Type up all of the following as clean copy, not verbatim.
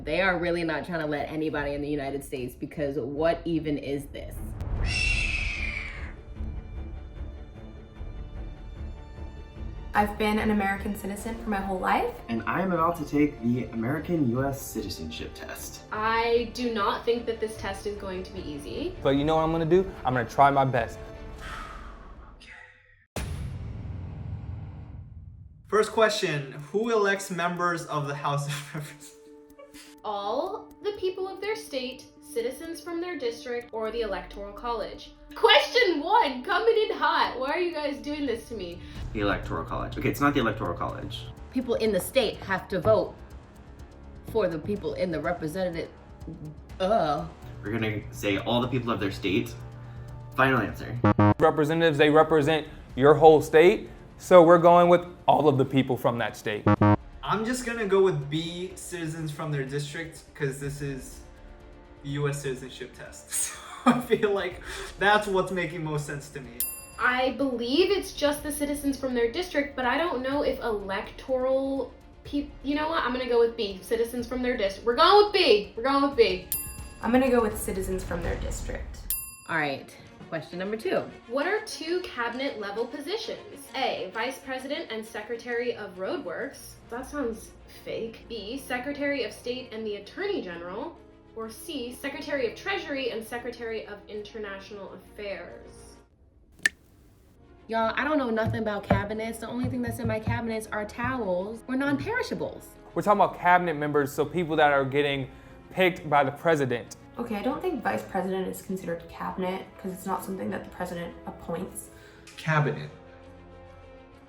They are really not trying to let anybody in the United States, because what even is this? I've been an American citizen for my whole life. And I am about to take the American U.S. citizenship test. I do not think that this test is going to be easy. But you know what I'm gonna do? I'm gonna try my best. First question, who elects members of the House of Representatives? All the people of their state, citizens from their district, or the Electoral College. Question 1, coming in hot. Why are you guys doing this to me? The Electoral College. Okay, it's not the Electoral College. People in the state have to vote for the people in the representative. We're gonna say all the people of their state. Final answer. Representatives, they represent your whole state, so we're going with all of the people from that state. I'm just gonna go with B, citizens from their district, because this is the US citizenship test. So I feel like that's what's making most sense to me. I believe it's just the citizens from their district, but I don't know if electoral people, you know what? I'm gonna go with B, citizens from their district. We're going with B, we're going with B. I'm gonna go with citizens from their district. All right, question number 2. What are 2 cabinet level positions? A, Vice President and Secretary of Roadworks. That sounds fake. B, Secretary of State and the Attorney General. Or C, Secretary of Treasury and Secretary of International Affairs. Y'all, I don't know nothing about cabinets. The only thing that's in my cabinets are towels or non-perishables. We're talking about cabinet members, so people that are getting picked by the president. Okay, I don't think vice president is considered cabinet because it's not something that the president appoints. Cabinet.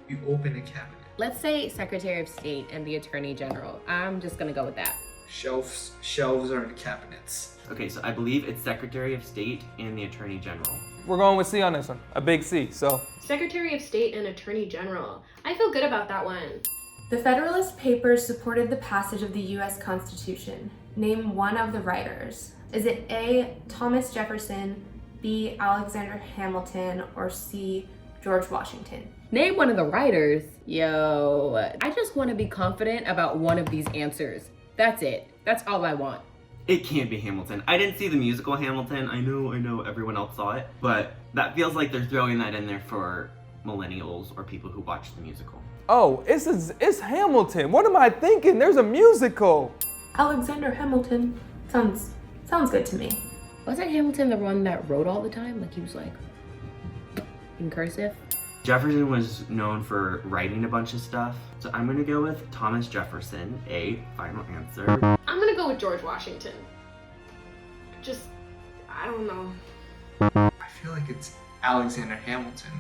You open a cabinet. Let's say Secretary of State and the Attorney General. I'm just gonna go with that. Shelves are in cabinets. Okay, so I believe it's Secretary of State and the Attorney General. We're going with C on this one, a big C, so. Secretary of State and Attorney General. I feel good about that one. The Federalist Papers supported the passage of the U.S. Constitution. Name one of the writers. Is it A, Thomas Jefferson, B, Alexander Hamilton, or C, George Washington? Name one of the writers. Yo, I just want to be confident about one of these answers. That's it. That's all I want. It can't be Hamilton. I didn't see the musical Hamilton. I know everyone else saw it, but that feels like they're throwing that in there for millennials or people who watch the musical. Oh, it's Hamilton. What am I thinking? There's a musical. Alexander Hamilton. Sounds good to me. Wasn't Hamilton the one that wrote all the time? Like he was like in cursive? Jefferson was known for writing a bunch of stuff, so I'm gonna go with Thomas Jefferson, A, final answer. I'm gonna go with George Washington. I don't know. I feel like it's Alexander Hamilton,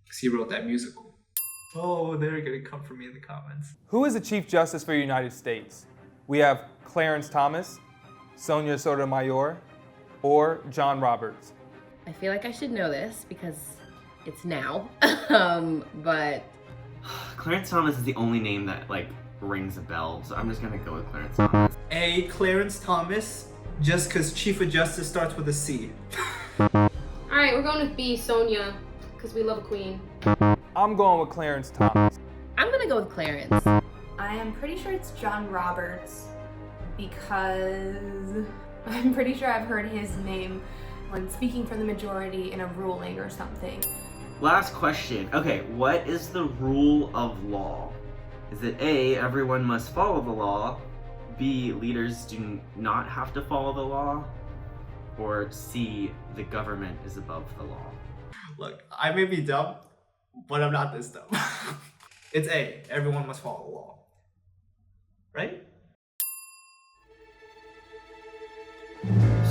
because he wrote that musical. Oh, they're gonna come for me in the comments. Who is the Chief Justice for the United States? We have Clarence Thomas, Sonia Sotomayor, or John Roberts. I feel like I should know this because it's now, but... Clarence Thomas is the only name that rings a bell, so I'm just gonna go with Clarence Thomas. A, Clarence Thomas, just because Chief of Justice starts with a C. Alright, we're going with B, Sonia, because we love a queen. I'm going with Clarence Thomas. I'm gonna go with Clarence. I am pretty sure it's John Roberts because I'm pretty sure I've heard his name when speaking for the majority in a ruling or something. Last question. Okay, what is the rule of law? Is it A, everyone must follow the law, B, leaders do not have to follow the law, or C, the government is above the law? Look, I may be dumb, but I'm not this dumb. It's A, everyone must follow the law. Right?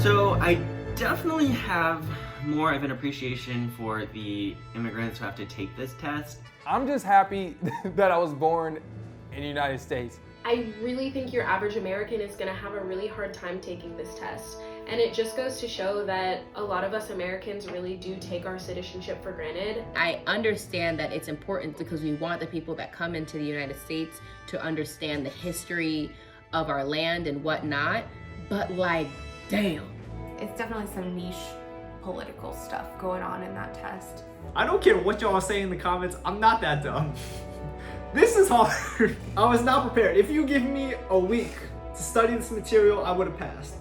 So I definitely have more of an appreciation for the immigrants who have to take this test. I'm just happy that I was born in the United States. I really think your average American is gonna have a really hard time taking this test. And it just goes to show that a lot of us Americans really do take our citizenship for granted. I understand that it's important because we want the people that come into the United States to understand the history of our land and whatnot, but damn. It's definitely some niche political stuff going on in that test. I don't care what y'all say in the comments, I'm not that dumb. This is hard. I was not prepared. If you give me a week to study this material, I would have passed.